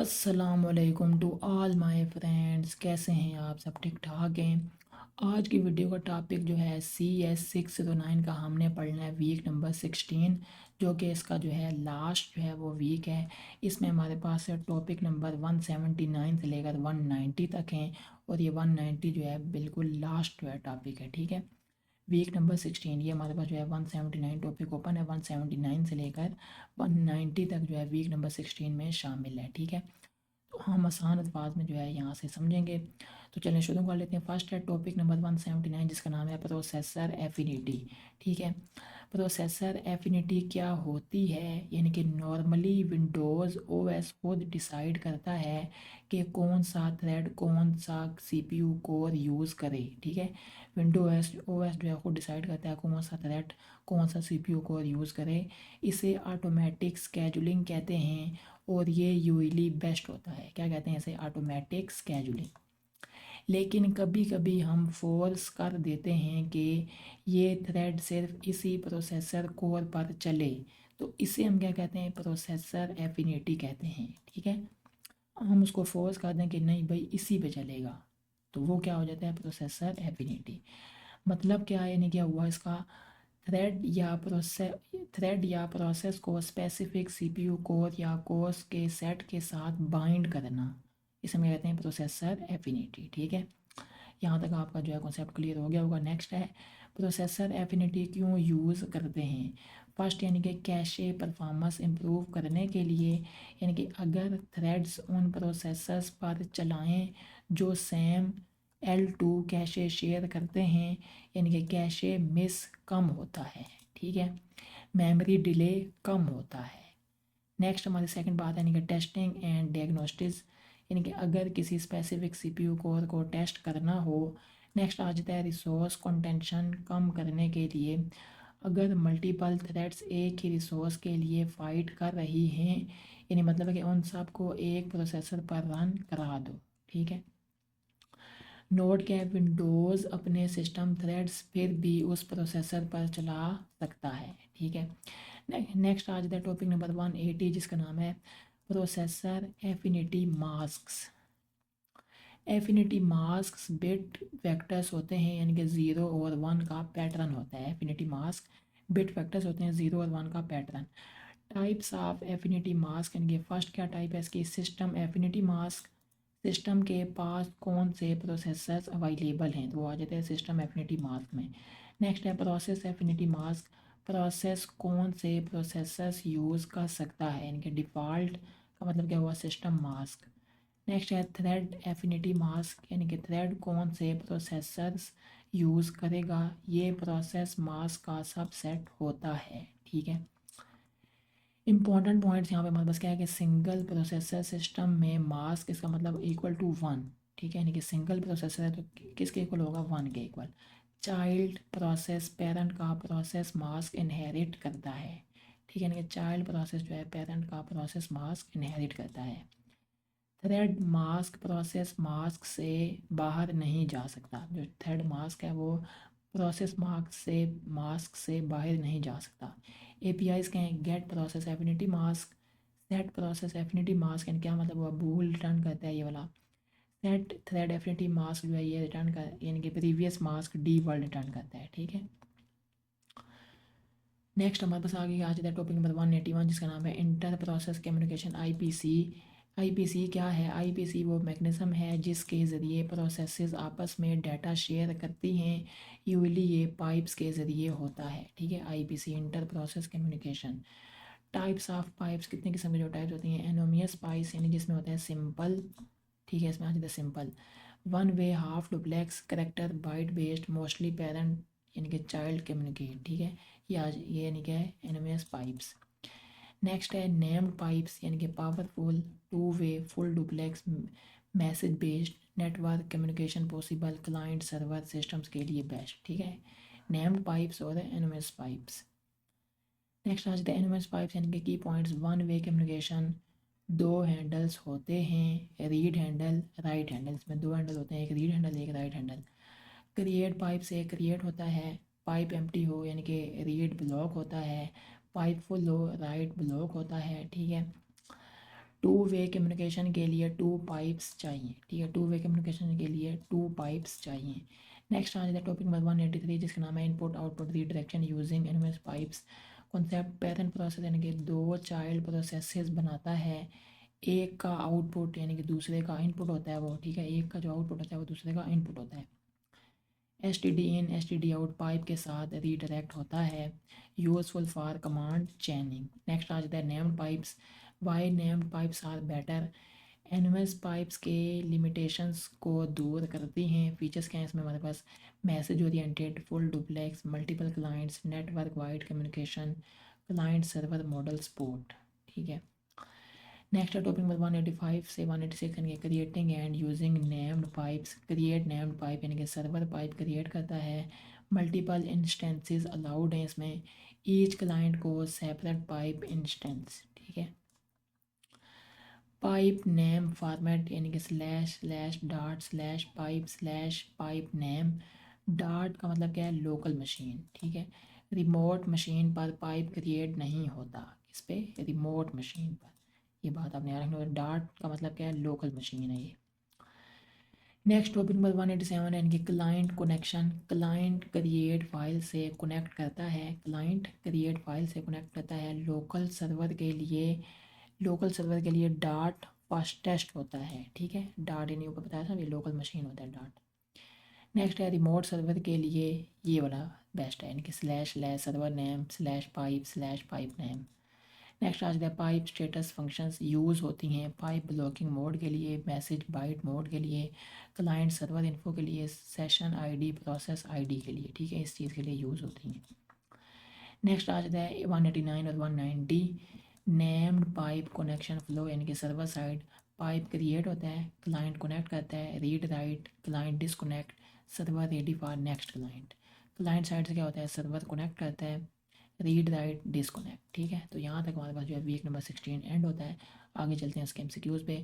अस्सलामुअलैकुम to all my friends. कैसे हैं आप? सब ठीक ठाक हैं। आज की वीडियो का टॉपिक जो है CS609 का हमने पढ़ना है वीक नंबर 16, जो कि इसका जो है लास्ट जो है वो वीक है। इसमें हमारे पास टॉपिक नंबर 179 से लेकर 190 तक हैं और ये 190 जो है बिल्कुल लास्ट जो है टॉपिक है। ठीक है, वीक नंबर 16 ये हमारे पास जो है 179 टॉपिक ओपन है। 179 से लेकर 190 तक जो है वीक नंबर 16 में शामिल है। ठीक है, तो हम आसान अल्फाज में जो है यहाँ से समझेंगे। तो चलें शुरू कर लेते हैं। फर्स्ट है टॉपिक नंबर 179, जिसका नाम है प्रोसेसर एफिनिटी। ठीक है, प्रोसेसर एफिनिटी क्या होती है, यानी कि नॉर्मली विंडोज़ ओएस खुद डिसाइड करता है कि कौन सा थ्रेड कौन सा सीपीयू कोर यूज़ करे। ठीक है, विंडो ओएस जो है खुद डिसाइड करता है कौन सा थ्रेड कौन सा सीपीयू कोर यूज़ करे। इसे ऑटोमेटिक स्केजुलिंग कहते हैं और ये यूजली बेस्ट होता है। क्या कहते हैं इसे? Automatic scheduling. लेकिन कभी कभी हम फोर्स कर देते हैं कि ये थ्रेड सिर्फ इसी प्रोसेसर कोर पर चले, तो इसे हम क्या कहते हैं? प्रोसेसर एफिनिटी कहते हैं। ठीक है, हम उसको फोर्स कर दें कि नहीं भाई इसी पे चलेगा, तो वो क्या हो जाता है? Processor affinity. मतलब क्या है, यानी क्या हुआ इसका? थ्रेड या प्रोसेस को स्पेसिफिक सीपीयू कोर या कोर्स के सेट के साथ बाइंड करना, इसे हम कहते हैं प्रोसेसर एफिनिटी। ठीक है, यहाँ तक आपका जो है कॉन्सेप्ट क्लियर हो गया होगा। नेक्स्ट है प्रोसेसर एफिनिटी क्यों यूज़ करते हैं। फर्स्ट, यानी कि कैशे परफॉर्मेंस इम्प्रूव करने के लिए, यानी कि अगर थ्रेड्स उन प्रोसेसर्स पर चलाएं जो सेम L2 कैशे शेयर करते हैं, यानी कि कैशे मिस कम होता है। ठीक है, मेमोरी डिले कम होता है। नेक्स्ट हमारी सेकंड बात है, यानी कि टेस्टिंग एंड डायग्नोस्टिक्स, यानी कि अगर किसी स्पेसिफिक सीपीयू कोर को टेस्ट करना हो। नेक्स्ट आ जाता है रिसोर्स कंटेंशन कम करने के लिए, अगर मल्टीपल थ्रेड्स एक ही रिसोर्स के लिए फ़ाइट कर रही हैं, यानी मतलब है कि उन सब को एक प्रोसेसर पर रन करा दो। ठीक है, नोट क्या है? विंडोज़ अपने सिस्टम थ्रेड्स फिर भी उस प्रोसेसर पर चला सकता है। ठीक है, नेक्स्ट आ जाता है टॉपिक नंबर 180, जिसका नाम है processor affinity masks. Affinity masks bit vectors होते हैं, यानी कि 0 और 1 का पैटर्न होता है। एफिनिटी मास्क बिट वेक्टर्स होते हैं, 0 और 1 का pattern. Types of affinity mask, यानी कि फर्स्ट क्या टाइप है इसकी? सिस्टम एफिनिटी मास्क, सिस्टम के पास कौन से प्रोसेसर्स अवेलेबल हैं, तो वो आ जाते हैं सिस्टम एफिनिटी मास्क में। नेक्स्ट है प्रोसेस एफिनिटी मास्क, प्रोसेस कौन से प्रोसेसर्स यूज़ कर सकता है, यानी कि डिफ़ॉल्ट का मतलब क्या हुआ? System mask. नेक्स्ट है थ्रेड एफिनिटी मास्क, यानी कि थ्रेड कौन से प्रोसेसर्स यूज़ करेगा, ये प्रोसेस मास्क का सबसेट होता है। ठीक है, इंपॉर्टेंट पॉइंट्स यहाँ पे हमारे पास क्या है कि सिंगल प्रोसेसर सिस्टम में मास्क इसका मतलब इक्वल टू 1। ठीक है, यानी कि सिंगल प्रोसेसर है तो किसके इक्वल होगा? 1 के इक्वल। चाइल्ड प्रोसेस पेरेंट का प्रोसेस मास्क इनहेरिट करता है। ठीक है, यानी कि चाइल्ड प्रोसेस जो है पेरेंट का प्रोसेस मास्क इनहेरिट करता है। थ्रेड मास्क प्रोसेस मास्क से बाहर नहीं जा सकता, जो थ्रेड मास्क है वो प्रोसेस मास्क से बाहर नहीं जा सकता। एपीआईज क्या हैं? Get process affinity mask, set process affinity mask, यानी क्या मतलब? वो बूल रिटर्न करता है ये वाला। सेट थ्रेड एफिनिटी मास्क जो है ये रिटर्न कर, यानी कि previous mask D world return करता है। ठीक है, नेक्स्ट हमारे पास आगे आ जाता है टॉपिक नंबर 181, जिसका नाम है inter process communication IPC. IPC क्या है? आईपीसी वो मैकेनिज़्म है जिसके ज़रिए प्रोसेसेस आपस में डाटा शेयर करती हैं। यूजली ये पाइप्स के ज़रिए होता है। ठीक है, IPC inter process communication. Types of pipes, कितने किस्म की जो टाइप्स होती हैं? एनोमियस पाइप्स, यानी जिसमें होता है सिंपल। ठीक है, इसमें आ जाता है simple. One way half duplex character byte based mostly parent यानी कि चाइल्ड कम्युनिकेट। ठीक है, ये यानी क्या है? Anonymous pipes. नेक्स्ट है नेम्ड पाइप्स, यानी कि powerful two way full duplex message based network communication possible client server systems के लिए बेस्ट। ठीक है, नेम्ड पाइप्स और एनोमियस पाइप्स। नेक्स्ट आ जाता है एनोमियस पाइप्स, यानी कि की पॉइंट्स। वन वे कम्युनिकेशन, दो हैंडल्स होते हैं, रीड हैंडल राइट हैंडल, इसमें दो हैंडल होते हैं, एक रीड हैंडल एक राइट हैंडल। क्रिएट पाइप से क्रिएट होता है, पाइप एम्प्टी हो यानी कि रीड ब्लॉक होता है, पाइप फुल हो राइट ब्लॉक होता है। ठीक है, टू वे कम्युनिकेशन के लिए टू पाइप्स चाहिए, ठीक है, टू वे कम्युनिकेशन के लिए टू पाइप्स चाहिए। नेक्स्ट आ जाता है टॉपिक नंबर 183 जिसका नाम है input output redirection using NMS pipes. Concept parent process यानी कि दो चाइल्ड प्रोसेसेस बनाता है, एक का आउटपुट यानी कि दूसरे का इनपुट होता है वो, ठीक है, एक का जो आउटपुट होता है वो दूसरे का इनपुट होता है। S T D in S T D out pipe के साथ रीडायरेक्ट होता है, useful for command chaining. Next आ जाता है named pipes. Why named pipes are better, NMS pipes के लिमिटेशंस को दूर करती हैं। फीचर्स क्या हैं इसमें हमारे पास, message oriented, full duplex, multiple clients, network wide communication, client server model support, ठीक है। नेक्स्ट है टॉपिक नंबर 185 से 186 यानी कि creating and using named pipes. Create named pipe यानी कि सर्वर पाइप क्रिएट करता है, मल्टीपल इंस्टेंसेस अलाउड हैं इसमें, ईच क्लाइंट को सेपरेट पाइप इंस्टेंस, ठीक है। पाइप नेम फॉर्मेट यानी कि slash slash dot slash pipe name. Dot का मतलब क्या है, लोकल मशीन, ठीक है। रिमोट मशीन पर पाइप क्रिएट नहीं होता, इस पे रिमोट मशीन पर, ये बात आपने याद रखनी है। डॉट का मतलब क्या है, लोकल मशीन है ये। नेक्स्ट टॉपिक नंबर 187 यानी कि client connection. Client create file से कनेक्ट करता है, क्लाइंट क्रिएट फाइल से कनेक्ट करता है लोकल सर्वर के लिए, लोकल सर्वर के लिए डॉट फास्टेस्ट होता है, ठीक है। डॉट यानी ऊपर बताया था ये लोकल मशीन होता है डॉट। नेक्स्ट है रिमोट सर्वर के लिए, ये वाला बेस्ट है यानी कि slash slash server name slash pipe name. Next आ जाता है पाइप स्टेटस फंक्शंस यूज़ होती हैं पाइप ब्लॉकिंग मोड के लिए, मैसेज बाइट मोड के लिए, क्लाइंट सर्वर इन्फो के लिए, सेशन आईडी प्रोसेस आईडी के लिए, ठीक है, इस चीज़ के लिए यूज़ होती हैं। नेक्स्ट आ जाता है 189 और 190 नेम्ड पाइप कनेक्शन फ्लो यानी कि सर्वर साइड पाइप क्रिएट होता है, क्लाइंट कनेक्ट करता है, read write, client disconnect, server ready for next client. Client side से क्या होता है, सर्वर कनेक्ट करता है, रीड राइट डिसकनेक्ट, ठीक है। तो यहाँ तक हमारे पास जो है वीक नंबर 16 एंड होता है। आगे चलते हैं उसके एमसीक्यूज पे।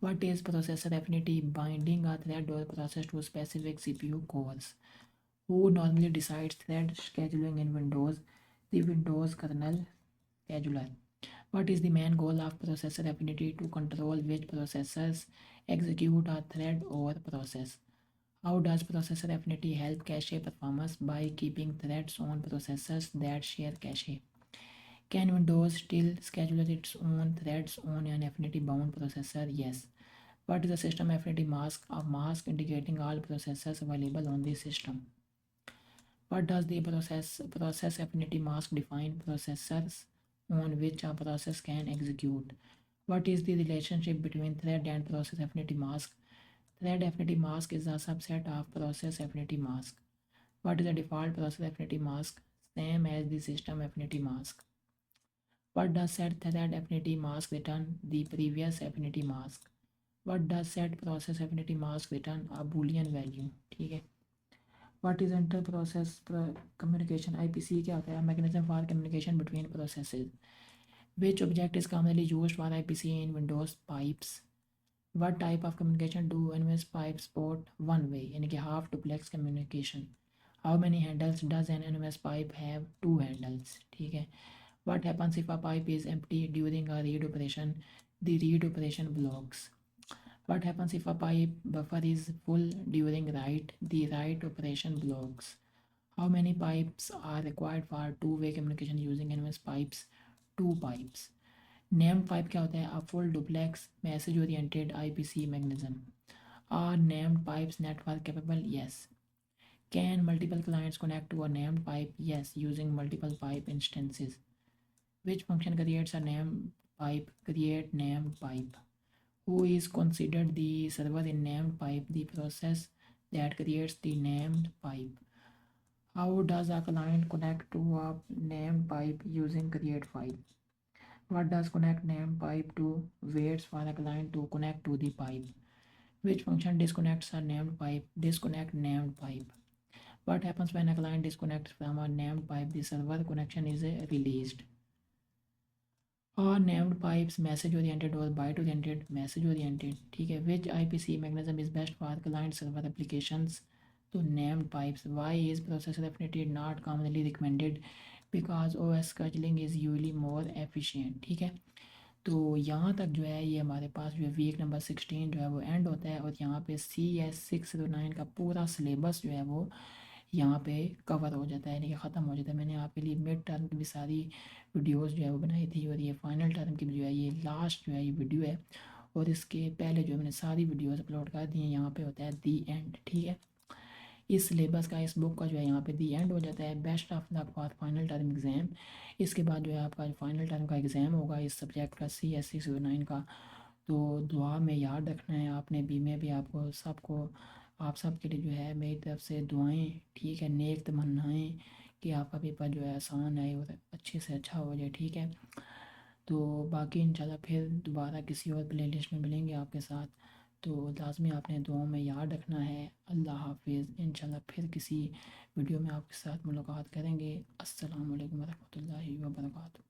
What is processor affinity binding a thread और process to specific CPU cores. Who normally decides thread scheduling in Windows, the Windows kernel scheduler. What is the main goal of processor affinity to control which processors execute a thread or process? How does processor affinity help cache performance by keeping threads on processors that share cache? Can Windows still schedule its own threads on an affinity bound processor? Yes. What is the system affinity mask? A mask indicating all processors available on the system. What does the process affinity mask define? Processors on which a process can execute. What is the relationship between thread and process affinity mask? Thread affinity mask is a subset of process affinity mask. What is the default process affinity mask? Same as the system affinity mask. What does set thread affinity mask return? The previous affinity mask. What does set process affinity mask return? A boolean value, ठीक है। What is inter process communication, IPC क्या होता है, mechanism for communication between processes. Which object is commonly used for IPC in Windows pipes. What type of communication do NMS pipe support, one way यानी कि half duplex communication. How many handles does an NMS pipe have, two handles, ठीक है। What happens if a pipe is empty during a read operation, the read operation blocks. What happens if a pipe buffer is full during write? The write operation blocks. How many pipes are required for two-way communication using NMS pipes? Two pipes. Named pipe क्या होता है? A full duplex message oriented IPC mechanism. Are named pipes network capable? Yes. Can multiple clients connect to a named pipe? Yes, using multiple pipe instances. Which function creates a named pipe? Create named pipe. Who is considered the server in named pipe? The process that creates the named pipe. How does a client connect to a named pipe using create file? What does connect named pipe to? Waits for a client to connect to the pipe. Which function disconnects a named pipe? Disconnect named pipe. What happens when a client disconnects from a named pipe? The server connection is released. और named pipes message oriented और byte oriented, message oriented, ठीक है। Which IPC mechanism is best for client server applications, तो named pipes. Why is processor affinity not commonly recommended, because OS scheduling is usually more efficient, ठीक है। तो यहाँ तक जो है ये हमारे पास जो है वीक नंबर 16 जो है वो एंड होता है, और यहाँ पे CS609 का पूरा सिलेबस जो है वो यहाँ पे कवर हो जाता है, यानी कि ख़त्म हो जाता है। मैंने आपके लिए मिड टर्म की भी सारी वीडियोस जो है वो बनाई थी, और ये फाइनल टर्म की भी जो है ये लास्ट जो है ये वीडियो है, और इसके पहले जो है मैंने सारी वीडियोस अपलोड कर दी हैं। यहाँ पे होता है दी एंड, ठीक है। इस सिलेबस का, इस बुक का जो है यहाँ पे दी एंड हो जाता है। Best of luck for final term exam. इसके बाद जो है आपका फाइनल टर्म का एग्ज़ाम होगा इस सब्जेक्ट का, CS609 का। तो दुआ में याद रखना है आपने भी, मैं भी आपको सबको, आप सब के लिए जो है मेरी तरफ से दुआएं, ठीक है, नेक तमन्नाएं कि आपका पेपर जो है आसान आए और अच्छे से अच्छा हो जाए, ठीक है। तो बाकी इंशाल्लाह फिर दोबारा किसी और प्लेलिस्ट में मिलेंगे आपके साथ। तो लाजमी आपने दुआओं में याद रखना है। अल्लाह हाफिज़। इंशाल्लाह फिर किसी वीडियो में आपके साथ मुलाकात करेंगे। अस्सलाम वालेकुम वरहमतुल्लाहि वबरकातुहू।